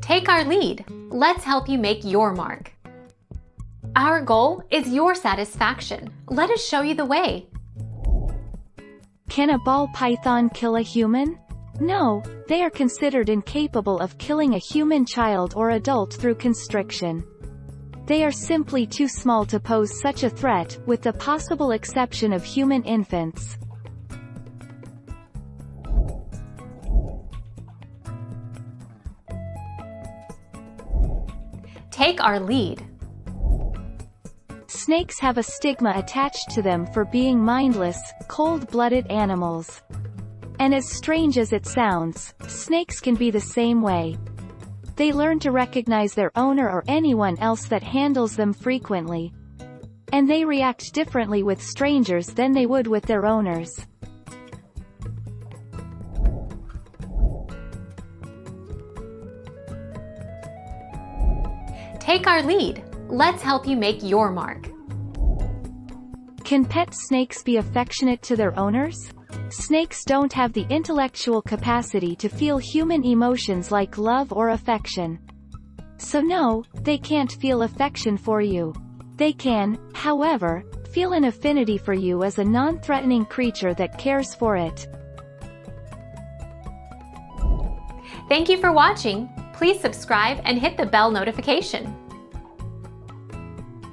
Take our lead. Let's help you make your mark. Our goal is your satisfaction. Let us show you the way. Can a ball python kill a human? No, they are considered incapable of killing a human child or adult through constriction. They are simply too small to pose such a threat, with the possible exception of human infants. Take our lead. Snakes have a stigma attached to them for being mindless, cold-blooded animals. And as strange as it sounds, snakes can be the same way. They learn to recognize their owner or anyone else that handles them frequently. And they react differently with strangers than they would with their owners. Take our lead. Let's help you make your mark. Can pet snakes be affectionate to their owners? Snakes don't have the intellectual capacity to feel human emotions like love or affection. So no, they can't feel affection for you. They can, however, feel an affinity for you as a non-threatening creature that cares for it. Thank you for watching. Please subscribe and hit the bell notification.